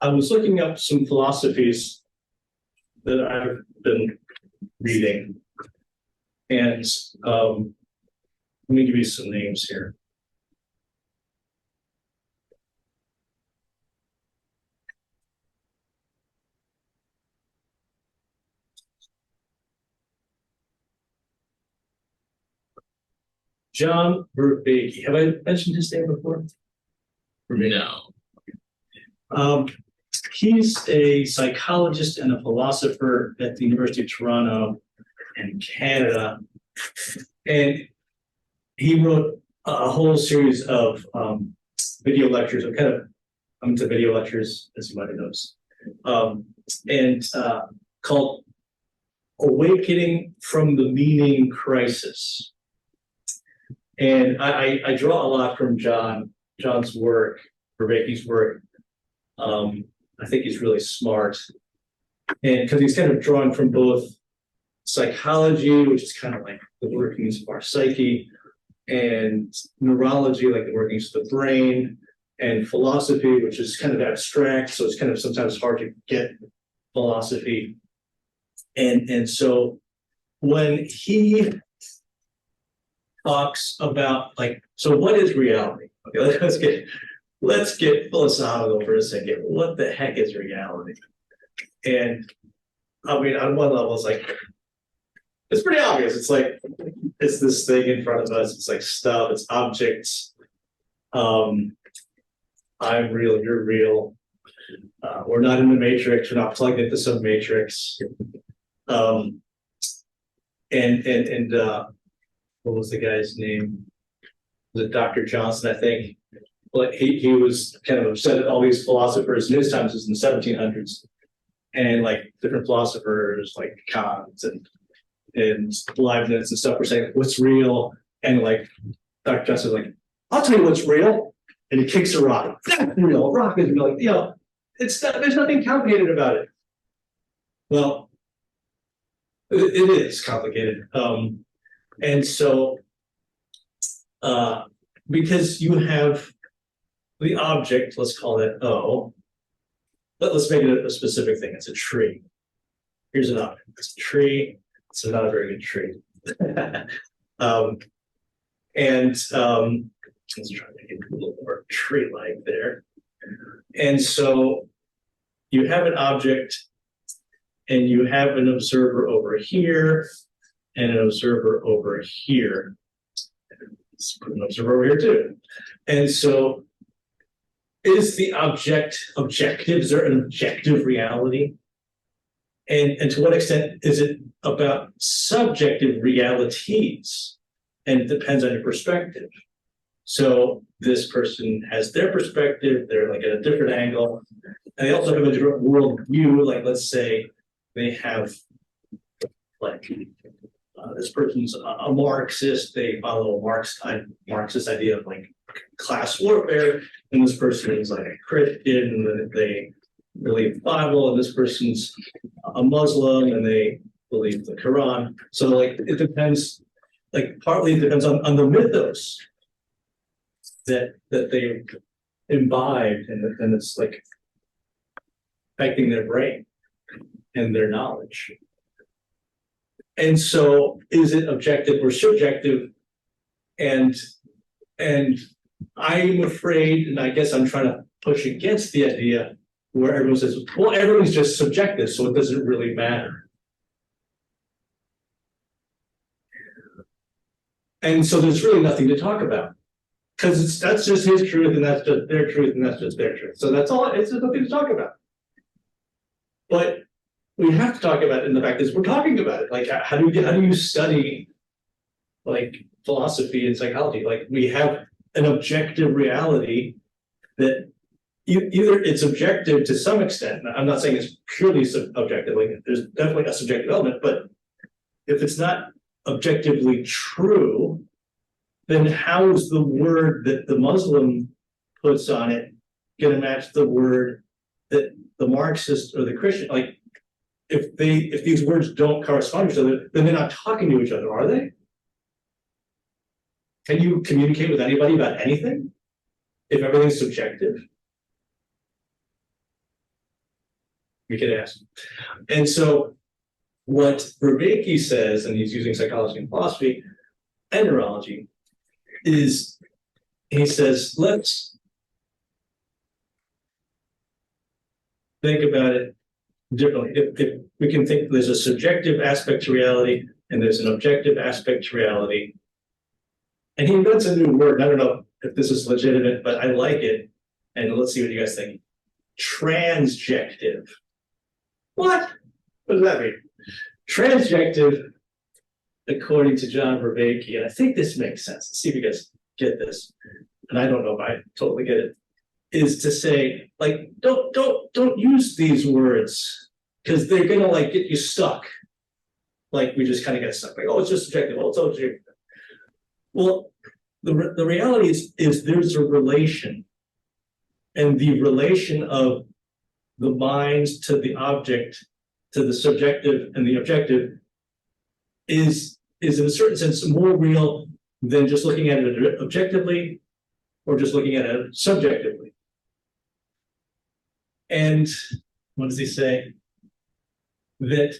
I was looking up some philosophies that I've been reading, and let me give you some names here. John Vervaeke. Have I mentioned his name before? No. He's a psychologist and a philosopher at the University of Toronto in Canada. And he wrote a whole series of video lectures. I'm into video lectures, as you might have noticed, and called Awakening from the Meaning Crisis. And I draw a lot from John's work, Vervaeke's work. I think he's really smart, and because he's kind of drawing from both psychology, which is kind of like the workings of our psyche, and neurology, like the workings of the brain, and philosophy, which is kind of abstract, so it's kind of sometimes hard to get philosophy. And so when he talks about, like, so what is reality? Okay, let's get philosophical for a second. What the heck is reality? And I mean, on one level, it's like, it's pretty obvious. It's like, it's this thing in front of us. It's like stuff, it's objects. I'm real, you're real. We're not in the matrix, we're not plugged into some matrix. What was the guy's name? Was it Dr. Johnson, I think? But he was kind of upset at all these philosophers in his times, was in the 1700s, and like different philosophers like Kant and Leibniz and stuff were saying, what's real? And like Dr. Johnson was like, I'll tell you what's real. And he kicks a rock. That's real. Rock is real. Like, it's not, there's nothing complicated about it. Well, it is complicated. And so because you have the object, let's call it O, but let's make it a specific thing. It's a tree. Here's an object. It's a tree. It's not a very good tree. Let's try to make it a little more tree-like there. And so you have an object, and you have an observer over here, and an observer over here. Let's put an observer over here too. And so is the object objective? Is there an objective reality? And to what extent is it about subjective realities? And it depends on your perspective. So this person has their perspective, they're like at a different angle. And they also have a different worldview. Like, let's say they have like this person's a Marxist, they follow a Marxist idea of like class warfare, and this person is like a Christian, and they believe the Bible, and this person's a Muslim, and they believe the Quran. So like it depends, like partly it depends on the mythos that they imbibed, and it's like affecting their brain and their knowledge. And so is it objective or subjective? And I'm afraid, and I guess I'm trying to push against the idea where everyone says, well, everything's just subjective, so it doesn't really matter. And so there's really nothing to talk about, because that's just his truth, and that's just their truth, and that's just their truth. So that's all, it's just nothing to talk about. But we have to talk about it, and the fact is we're talking about it. Like, how do you study like philosophy and psychology? Like, we have an objective reality that either it's objective to some extent. I'm not saying it's purely subjective, like there's definitely a subjective element, but if it's not objectively true, then how is the word that the Muslim puts on it going to match the word that the Marxist or the Christian, like, if these words don't correspond to each other, then they're not talking to each other, are they? Can you communicate with anybody about anything if everything's subjective? We could ask. And so what Vervaeke says, and he's using psychology and philosophy and neurology, is he says, let's think about it differently. If we can think there's a subjective aspect to reality and there's an objective aspect to reality. And he invents a new word. I don't know if this is legitimate, but I like it. And let's see what you guys think. Transjective. What? What does that mean? Transjective, according to John Vervaeke, and I think this makes sense. Let's see if you guys get this. And I don't know if I totally get it. Is to say, like, don't use these words because they're gonna like get you stuck. Like we just kind of get stuck. Like, oh, it's just subjective. Oh, it's objective. Well, the reality is there's a relation, and the relation of the mind to the object, to the subjective and the objective, is in a certain sense more real than just looking at it objectively or just looking at it subjectively. And what does he say? That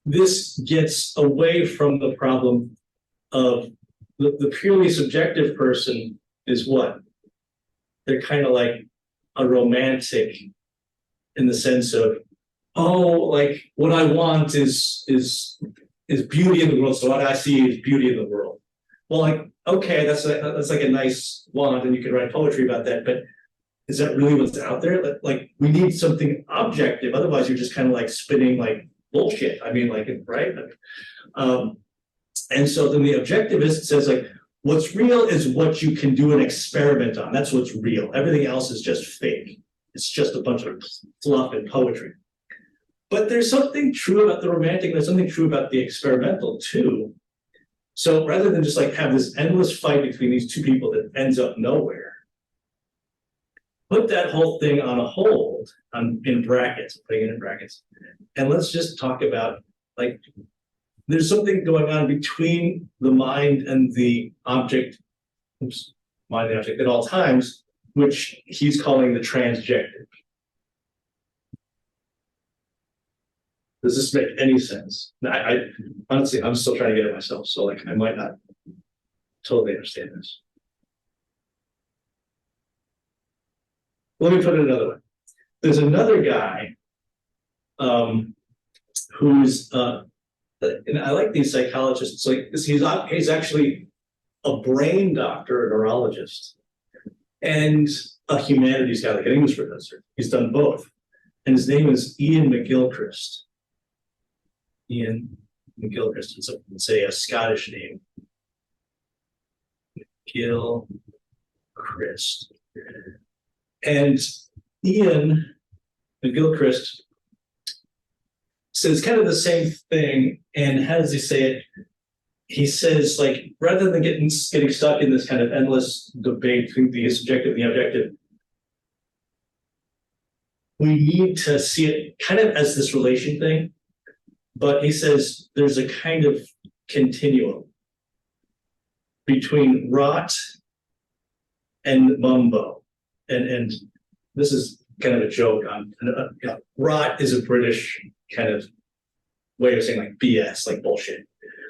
this gets away from the problem of the purely subjective person is what? They're kind of like a romantic in the sense of, oh, like what I want is beauty in the world. So what I see is beauty in the world. Well, like, okay, that's like a nice want, and you can write poetry about that, but is that really what's out there? Like, we need something objective. Otherwise, you're just kind of like spinning like bullshit. I mean, like, right? And so then the objectivist says, like, what's real is what you can do an experiment on. That's what's real. Everything else is just fake. It's just a bunch of fluff and poetry. But there's something true about the romantic. There's something true about the experimental too. So rather than just like have this endless fight between these two people that ends up nowhere, put that whole thing on a hold, in brackets, putting it in brackets, and let's just talk about, like, there's something going on between the mind and the object, mind and object at all times, which he's calling the transjective. Does this make any sense? I honestly, I'm still trying to get it myself, so like I might not totally understand this. Let me put it another way. There's another guy who's and I like these psychologists. Like he's actually a brain doctor, a neurologist, and a humanities guy, like an English professor. He's done both, and his name is Ian McGilchrist. Ian McGilchrist. It's a Scottish name. McGilchrist. And Ian McGilchrist says kind of the same thing. And how does he say it? He says, like, rather than getting stuck in this kind of endless debate between the subjective and the objective, we need to see it kind of as this relation thing. But he says there's a kind of continuum between rot and MUMBO. And this is kind of a joke on rot is a British kind of way of saying like BS, like bullshit.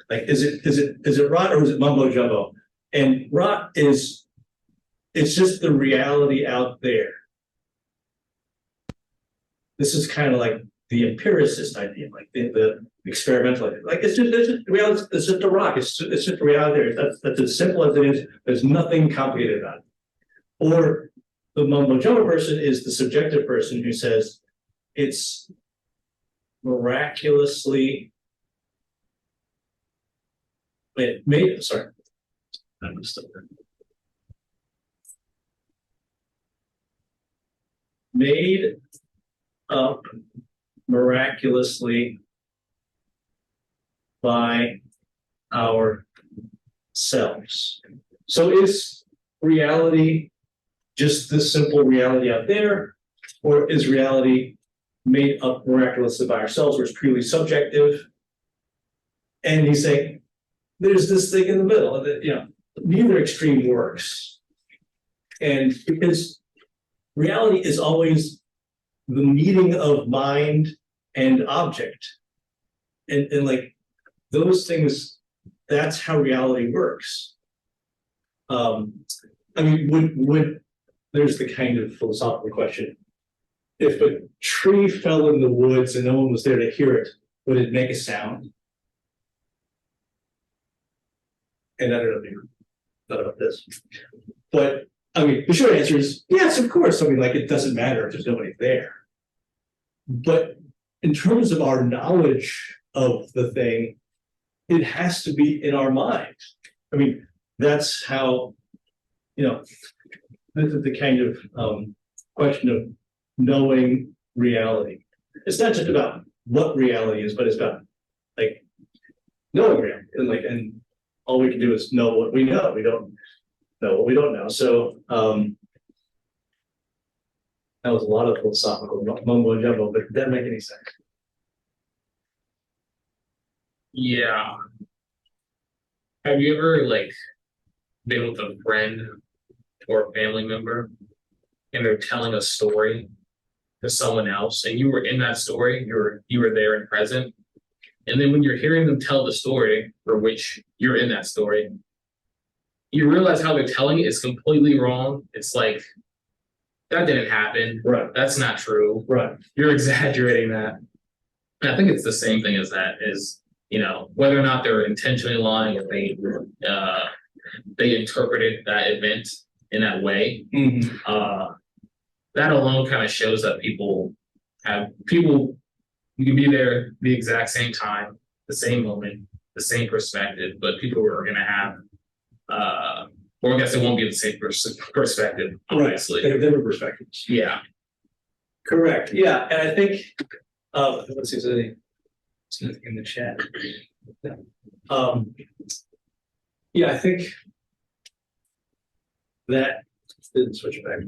Like, is it rot or is it mumbo jumbo? And rot it's just the reality out there. This is kind of like the empiricist idea, like the experimental idea. Like it's just reality. It's just a rock. It's just the reality there. That's as simple as it is. There's nothing complicated about it. Or the mumbo jumbo person is the subjective person who says it's miraculously made up miraculously by ourselves. So is reality just this simple reality out there, or is reality made up miraculously by ourselves, where it's purely subjective? And he's saying there's this thing in the middle, that neither extreme works. And because reality is always the meeting of mind and object. And like those things, that's how reality works. I mean, would there's the kind of philosophical question. If a tree fell in the woods and no one was there to hear it, would it make a sound? And I don't know if you thought about this, but I mean, the short answer is yes, of course. I mean, like it doesn't matter if there's nobody there. But in terms of our knowledge of the thing, it has to be in our mind. I mean, that's how, you know, this is the kind of question of knowing reality. It's not just about what reality is, but it's about like knowing reality, and all we can do is know what we know. We don't know what we don't know. So that was a lot of philosophical mumbo jumbo, but did that make any sense? Yeah. Have you ever like been with a friend or a family member and they're telling a story to someone else and you were in that story, you were there and present, and then when you're hearing them tell the story for which you're in that story, you realize how they're telling it is completely wrong. It's like, that didn't happen. Right. That's not true. Right. You're exaggerating that. And I think it's the same thing as that is, you know, whether or not they're intentionally lying or they interpreted that event in that way. Mm-hmm. That alone kind of shows that people you can be there the exact same time, the same moment, the same perspective, but people are going to have or I guess it won't be the same perspective, obviously. Right. They have different perspectives. Yeah. Correct. Yeah. And I think, let's see if there's anything in the chat. Yeah, I think that didn't switch back.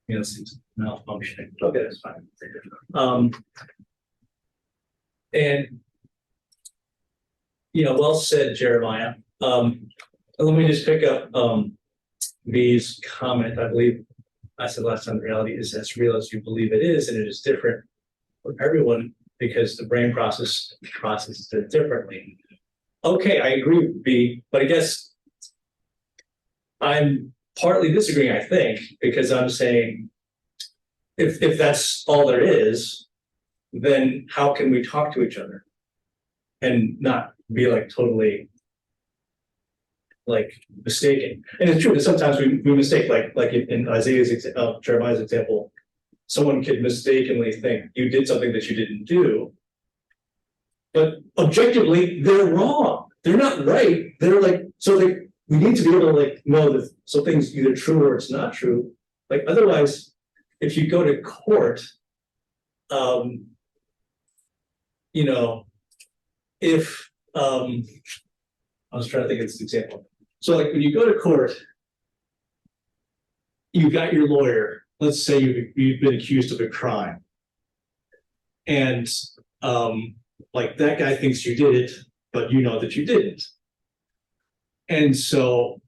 Yeah, it's malfunctioning. Okay, that's fine. And well said, Jeremiah. Let me just pick up V's comment. I believe I said last time, the reality is as real as you believe it is, and it is different for everyone because the brain processes it differently. Okay, I agree with B, but I guess I'm partly disagreeing, I think, because I'm saying if that's all there is, then how can we talk to each other and not be like totally like mistaken? And it's true that sometimes we mistake, like in Jeremiah's example, someone could mistakenly think you did something that you didn't do, but objectively they're wrong. They're not right. They're like, so we need to be able to like know that something's either true or it's not true. Like otherwise, if you go to court, if I was trying to think of this example. So like when you go to court, you've got your lawyer. Let's say you've been accused of a crime. And like that guy thinks you did it, but you know that you didn't. And so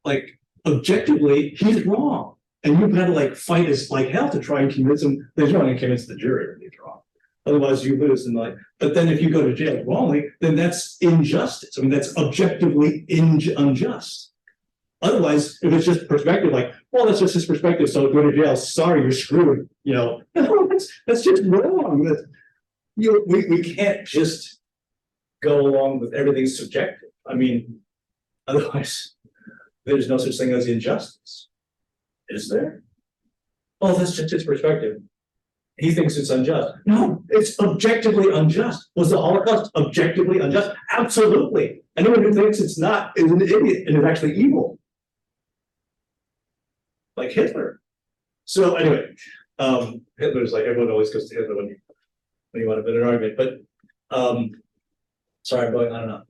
like objectively, he's wrong. And you've got to like fight as like hell to try and convince him that he's wrong and convince the jury that he's wrong. Otherwise you lose. And like, but then if you go to jail wrongly, then that's injustice. I mean, that's objectively unjust. Otherwise, if it's just perspective, like, well, that's just his perspective, so go to jail. Sorry, you're screwed. No, that's just wrong. We can't just go along with everything subjective. I mean, otherwise, there's no such thing as injustice. Is there? Oh, that's just his perspective. He thinks it's unjust. No, it's objectively unjust. Was the Holocaust objectively unjust? Absolutely. Anyone who thinks it's not is an idiot and is actually evil. Like Hitler. So anyway, Hitler's like, everyone always goes to Hitler when you want to win an argument. But sorry, I'm going on and on.